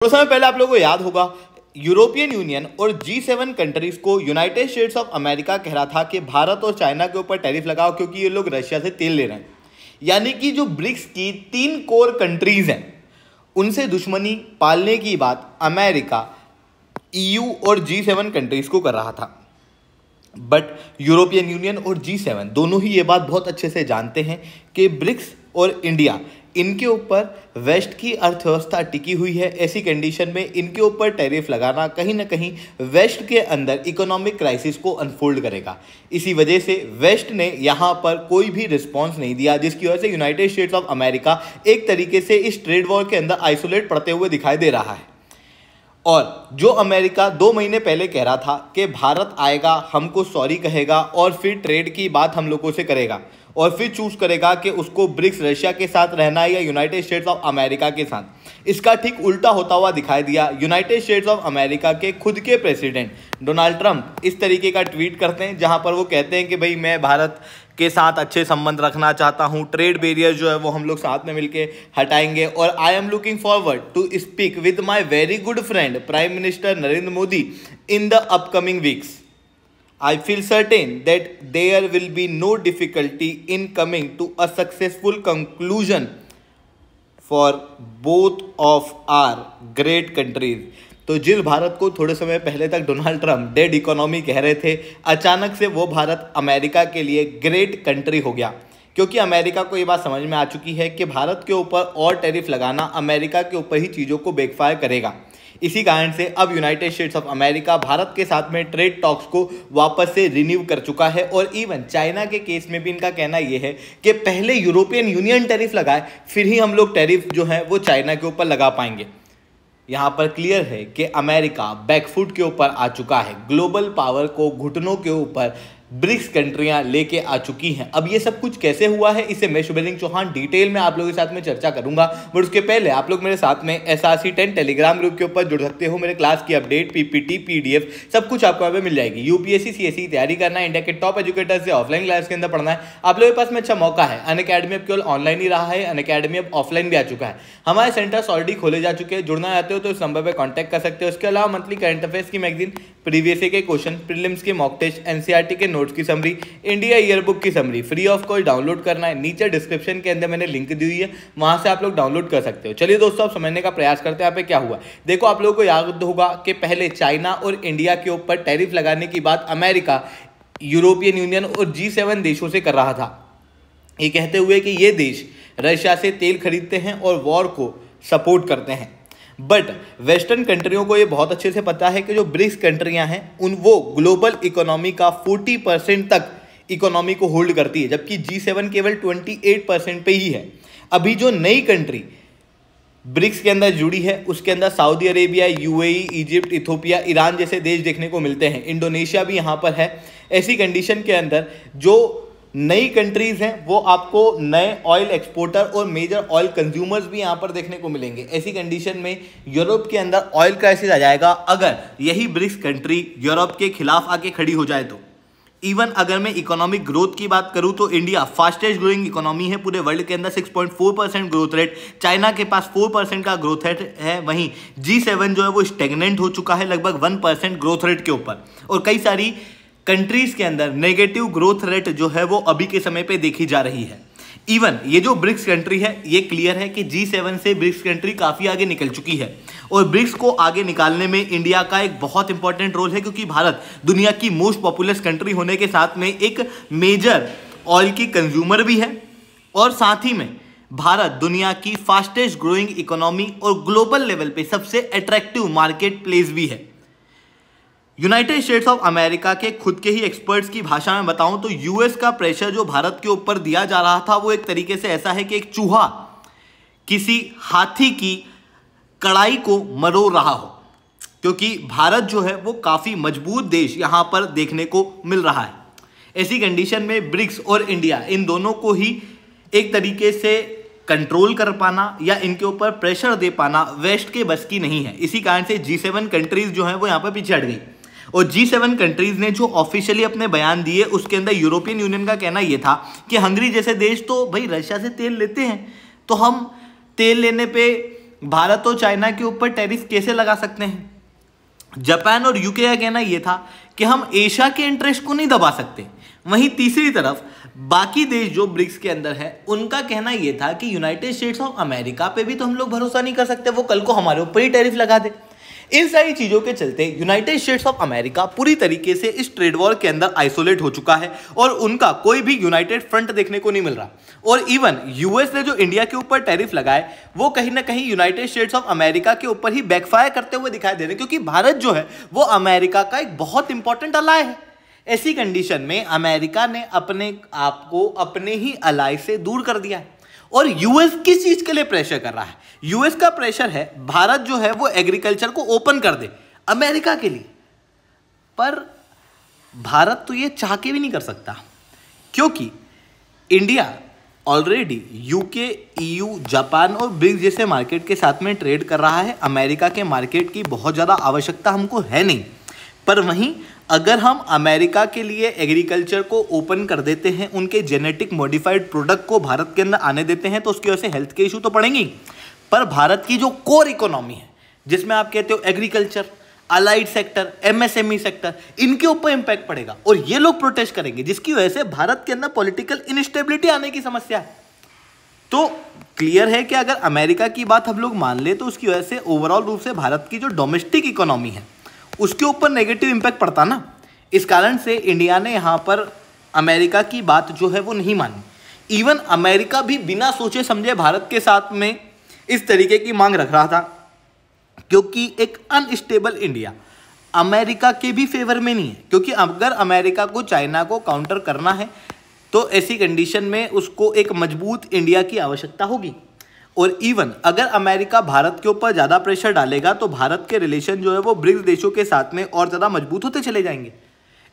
थोड़ा समय पहले आप लोगों को याद होगा यूरोपियन यूनियन और G7 कंट्रीज को यूनाइटेड स्टेट्स ऑफ अमेरिका कह रहा था कि भारत और चाइना के ऊपर टैरिफ लगाओ क्योंकि ये लोग रशिया से तेल ले रहे हैं। यानी कि जो ब्रिक्स की 3 कोर कंट्रीज हैं उनसे दुश्मनी पालने की बात अमेरिका, EU और G7 कंट्रीज को कर रहा था। बट यूरोपियन यूनियन और G7 दोनों ही ये बात बहुत अच्छे से जानते हैं कि ब्रिक्स और इंडिया इनके ऊपर वेस्ट की अर्थव्यवस्था टिकी हुई है। ऐसी कंडीशन में इनके ऊपर टैरिफ लगाना कहीं ना कहीं वेस्ट के अंदर इकोनॉमिक क्राइसिस को अनफोल्ड करेगा। इसी वजह से वेस्ट ने यहाँ पर कोई भी रिस्पॉन्स नहीं दिया, जिसकी वजह से यूनाइटेड स्टेट्स ऑफ अमेरिका एक तरीके से इस ट्रेड वॉर के अंदर आइसोलेट पड़ते हुए दिखाई दे रहा है। और जो अमेरिका 2 महीने पहले कह रहा था कि भारत आएगा, हमको सॉरी कहेगा और फिर ट्रेड की बात हम लोगों से करेगा और फिर चूज करेगा कि उसको ब्रिक्स रशिया के साथ रहना है या यूनाइटेड स्टेट्स ऑफ अमेरिका के साथ, इसका ठीक उल्टा होता हुआ दिखाई दिया। यूनाइटेड स्टेट्स ऑफ अमेरिका के खुद के प्रेसिडेंट डोनाल्ड ट्रंप इस तरीके का ट्वीट करते हैं जहां पर वो कहते हैं कि भाई मैं भारत के साथ अच्छे संबंध रखना चाहता हूं, ट्रेड बैरियर जो है वो हम लोग साथ में मिलके हटाएंगे और I am looking forward to speak with my very good friend prime minister Narendra Modi in the upcoming weeks. I feel certain that there will be no difficulty in coming to a successful conclusion for both of our great countries। तो जिस भारत को थोड़े समय पहले तक Donald Trump dead economy कह रहे थे, अचानक से वो भारत अमेरिका के लिए ग्रेट कंट्री हो गया, क्योंकि अमेरिका को ये बात समझ में आ चुकी है कि भारत के ऊपर और टैरिफ लगाना अमेरिका के ऊपर ही चीज़ों को बैकफायर करेगा। इसी कारण से अब United states of America Bharat के साथ में ट्रेड टॉक्स को वापस से रिन्यू कर चुका है। और इवन चाइना के केस में भी इनका कहना यह है कि पहले यूरोपियन यूनियन टैरिफ लगाए, फिर ही हम लोग टैरिफ जो है वो चाइना के ऊपर लगा पाएंगे। यहाँ पर क्लियर है कि अमेरिका बैकफुट के ऊपर आ चुका है, ग्लोबल पावर को घुटनों के ऊपर ब्रिक्स कंट्रियां लेके आ चुकी हैं। अब ये सब कुछ कैसे हुआ है, इसे मैं शुभलिंग चौहान डिटेल में आप लोगों के साथ में चर्चा करूंगा। बट उसके पहले आप लोग मेरे साथ में SRC 10 टेलीग्राम ग्रुप के ऊपर जुड़ सकते हो। मेरे क्लास की अपडेट, PPT, PDF सब कुछ आपको यहाँ पे मिल जाएगी। UPSC CSE तैयारी करना है, इंडिया के टॉप एजुकेटर से ऑफलाइन क्लास के अंदर पढ़ना है, आप लोगों के पास में अच्छा मौका है। अनअकैडमी अब केवल ऑनलाइन ही रहा है, अनअकैडमी अब ऑफलाइन भी आ चुका है। हमारे सेंटर्स ऑलरेडी खोले जा चुके हैं। जुड़ना चाहते हो तो इस नंबर पर कॉन्टैक्ट कर सकते हो। इसके अलावा मंथली करंट अफेयर्स की मैगजीन, प्रीवियस ईयर के क्वेश्चन, प्रीलिम्स के मॉक टेस्ट, NCERT के नोट्स की समरी, इंडिया ईयर बुक की summary free of cost download करना है। नीचे डिस्क्रिप्शन के अंदर मैंने लिंक दी हुई है, वहां से आप लोग डाउनलोड कर सकते हो। चलिए दोस्तों, आप समझने का प्रयास करते हैं यहाँ पे क्या हुआ। देखो, आप लोगों को याद होगा कि पहले चाइना और इंडिया के ऊपर टैरिफ लगाने की बात अमेरिका, यूरोपियन यूनियन और G7 देशों से कर रहा था, ये कहते हुए कि ये देश रशिया से तेल खरीदते हैं और वॉर को सपोर्ट करते हैं। बट वेस्टर्न कंट्रियों को ये बहुत अच्छे से पता है कि जो ब्रिक्स कंट्रियां हैं वो ग्लोबल इकोनॉमी का 40% तक इकोनॉमी को होल्ड करती है, जबकि G7 केवल 28% पे ही है। अभी जो नई कंट्री ब्रिक्स के अंदर जुड़ी है उसके अंदर Saudi Arabia, UAE, Egypt, Ethiopia, Iran जैसे देश देखने को मिलते हैं। इंडोनेशिया भी यहाँ पर है। ऐसी कंडीशन के अंदर जो नई कंट्रीज हैं वो आपको नए ऑयल एक्सपोर्टर और मेजर ऑयल कंज्यूमर्स भी यहाँ पर देखने को मिलेंगे। ऐसी कंडीशन में यूरोप के अंदर ऑयल क्राइसिस आ जाएगा अगर यही ब्रिक्स कंट्री यूरोप के खिलाफ आके खड़ी हो जाए तो। इवन अगर मैं इकोनॉमिक ग्रोथ की बात करूं तो इंडिया फास्टेस्ट ग्रोइंग इकोनॉमी है पूरे वर्ल्ड के अंदर, 6.4% ग्रोथ रेट। चाइना के पास 4% का ग्रोथ रेट है। वहीं G7 जो है वो स्टेगनेंट हो चुका है लगभग 1% ग्रोथ रेट के ऊपर। और कई सारी कंट्रीज के अंदर नेगेटिव ग्रोथ रेट जो है वो अभी के समय पे देखी जा रही है। इवन ये जो ब्रिक्स कंट्री है, ये क्लियर है कि G7 से ब्रिक्स कंट्री काफी आगे निकल चुकी है और ब्रिक्स को आगे निकालने में इंडिया का एक बहुत इंपॉर्टेंट रोल है, क्योंकि भारत दुनिया की मोस्ट पॉपुलस कंट्री होने के साथ में एक मेजर ऑयल की कंज्यूमर भी है और साथ ही में भारत दुनिया की फास्टेस्ट ग्रोइंग इकोनॉमी और ग्लोबल लेवल पे सबसे अट्रैक्टिव मार्केट प्लेस भी है। यूनाइटेड स्टेट्स ऑफ अमेरिका के खुद के ही एक्सपर्ट्स की भाषा में बताऊं तो US का प्रेशर जो भारत के ऊपर दिया जा रहा था वो एक तरीके से ऐसा है कि एक चूहा किसी हाथी की कड़ाई को मरोड़ रहा हो, क्योंकि भारत जो है वो काफी मजबूत देश यहां पर देखने को मिल रहा है। ऐसी कंडीशन में ब्रिक्स और इंडिया इन दोनों को ही एक तरीके से कंट्रोल कर पाना या इनके ऊपर प्रेशर दे पाना वेस्ट के बस की नहीं है। इसी कारण से G7 कंट्रीज जो है वो यहाँ पर पीछे हट गई और G7 कंट्रीज ने जो ऑफिशियली अपने बयान दिए उसके अंदर यूरोपियन यूनियन का कहना यह था कि हंगरी जैसे देश तो भाई रशिया से तेल लेते हैं, तो हम तेल लेने पे भारत और चाइना के ऊपर टैरिफ कैसे लगा सकते हैं। जापान और यूके का कहना यह था कि हम एशिया के इंटरेस्ट को नहीं दबा सकते। वहीं तीसरी तरफ बाकी देश जो ब्रिक्स के अंदर है उनका कहना यह था कि यूनाइटेड स्टेट्स ऑफ अमेरिका पे भी तो हम लोग भरोसा नहीं कर सकते, वो कल को हमारे ऊपर ही टैरिफ लगा दे। इन सारी चीजों के चलते यूनाइटेड स्टेट्स ऑफ अमेरिका पूरी तरीके से इस ट्रेड वॉर के अंदर आइसोलेट हो चुका है और उनका कोई भी यूनाइटेड फ्रंट देखने को नहीं मिल रहा। और इवन यूएस ने जो इंडिया के ऊपर टैरिफ लगाए वो कहीं ना कहीं यूनाइटेड स्टेट्स ऑफ अमेरिका के ऊपर ही बैकफायर करते हुए दिखाई दे रहे हैं, क्योंकि भारत जो है वो अमेरिका का एक बहुत इंपॉर्टेंट अलाय है। ऐसी कंडीशन में अमेरिका ने अपने आप को अपने ही अलाय से दूर कर दिया है। और यूएस किस चीज के लिए प्रेशर कर रहा है? यूएस का प्रेशर है भारत जो है वो एग्रीकल्चर को ओपन कर दे अमेरिका के लिए, पर भारत तो ये चाह के भी नहीं कर सकता, क्योंकि India already UK, EU, Japan और ब्रिक्स जैसे मार्केट के साथ में ट्रेड कर रहा है। अमेरिका के मार्केट की बहुत ज़्यादा आवश्यकता हमको है नहीं, पर वहीं अगर हम अमेरिका के लिए एग्रीकल्चर को ओपन कर देते हैं, उनके जेनेटिक मॉडिफाइड प्रोडक्ट को भारत के अंदर आने देते हैं, तो उसकी वजह से हेल्थ के इशू तो पड़ेंगे। पर भारत की जो कोर इकोनॉमी है, जिसमें आप कहते हो agriculture, allied sector, MSME sector, इनके ऊपर इंपैक्ट पड़ेगा और ये लोग प्रोटेस्ट करेंगे, जिसकी वजह से भारत के अंदर पॉलिटिकल इनस्टेबिलिटी आने की समस्या है। तो क्लियर है कि अगर अमेरिका की बात हम लोग मान ले तो उसकी वजह से ओवरऑल रूप से भारत की जो डोमेस्टिक इकोनॉमी है उसके ऊपर नेगेटिव इंपैक्ट पड़ता ना। इस कारण से इंडिया ने यहाँ पर अमेरिका की बात जो है वो नहीं मानी। इवन अमेरिका भी बिना सोचे समझे भारत के साथ में इस तरीके की मांग रख रहा था, क्योंकि एक अनस्टेबल इंडिया अमेरिका के भी फेवर में नहीं है। क्योंकि अगर अमेरिका को चाइना को काउंटर करना है तो ऐसी कंडीशन में उसको एक मजबूत इंडिया की आवश्यकता होगी। और इवन अगर अमेरिका भारत के ऊपर ज़्यादा प्रेशर डालेगा तो भारत के रिलेशन जो है वो ब्रिक्स देशों के साथ में और ज़्यादा मजबूत होते चले जाएंगे।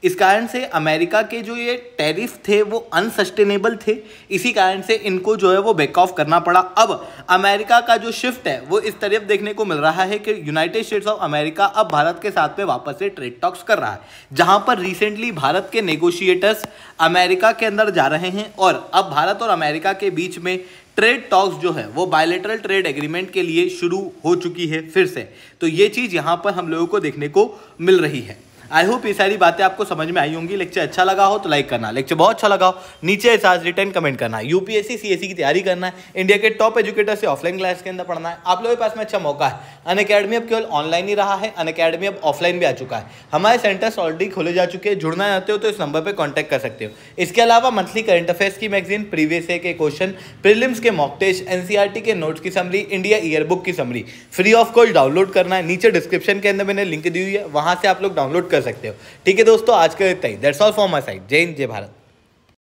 इस कारण से अमेरिका के जो ये टैरिफ थे वो अनसस्टेनेबल थे, इसी कारण से इनको जो है वो बैक ऑफ करना पड़ा। अब अमेरिका का जो शिफ्ट है वो इस तरफ देखने को मिल रहा है कि यूनाइटेड स्टेट्स ऑफ अमेरिका अब भारत के साथ में वापस से ट्रेड टॉक्स कर रहा है, जहां पर रिसेंटली भारत के नेगोशिएटर्स अमेरिका के अंदर जा रहे हैं और अब भारत और अमेरिका के बीच में ट्रेड टॉक्स जो है वो बायलैटरल ट्रेड एग्रीमेंट के लिए शुरू हो चुकी है फिर से। तो ये चीज़ यहाँ पर हम लोगों को देखने को मिल रही है। आई होप ये सारी बातें आपको समझ में आई होंगी। लेक्चर अच्छा लगा हो तो लाइक करना, लेक्चर बहुत अच्छा लगा हो नीचे साथ रिटर्न कमेंट करना। यूपीएससी सीएससी की तैयारी करना है, इंडिया के टॉप एजुकेटर से ऑफलाइन क्लास के अंदर पढ़ना है, आप लोगों के पास में अच्छा मौका है। अनअकैडमी अब केवल ऑनलाइन ही रहा है, अनअकैडमी अब ऑफलाइन भी आ चुका है। हमारे सेंटर्स ऑलरेडी खोले जा चुके हैं, जुड़ना चाहते हो तो इस नंबर पर कॉन्टैक्ट कर सकते हो। इसके अलावा मंथली करंट अफेयर्स की मैगजीन, प्रीवियस ईयर के क्वेश्चन, प्रीलिम्स के मॉक टेस्ट, एनसीईआरटी के नोट्स की समरी, इंडिया ईयरबुक की summary free of cost download करना है। नीचे डिस्क्रिप्शन के अंदर मैंने लिंक दी हुई है, वहां से आप लोग डाउनलोड कर सकते हो। ठीक है दोस्तों, आज का इतना ही। That's all from my side. जय हिंद, जय भारत।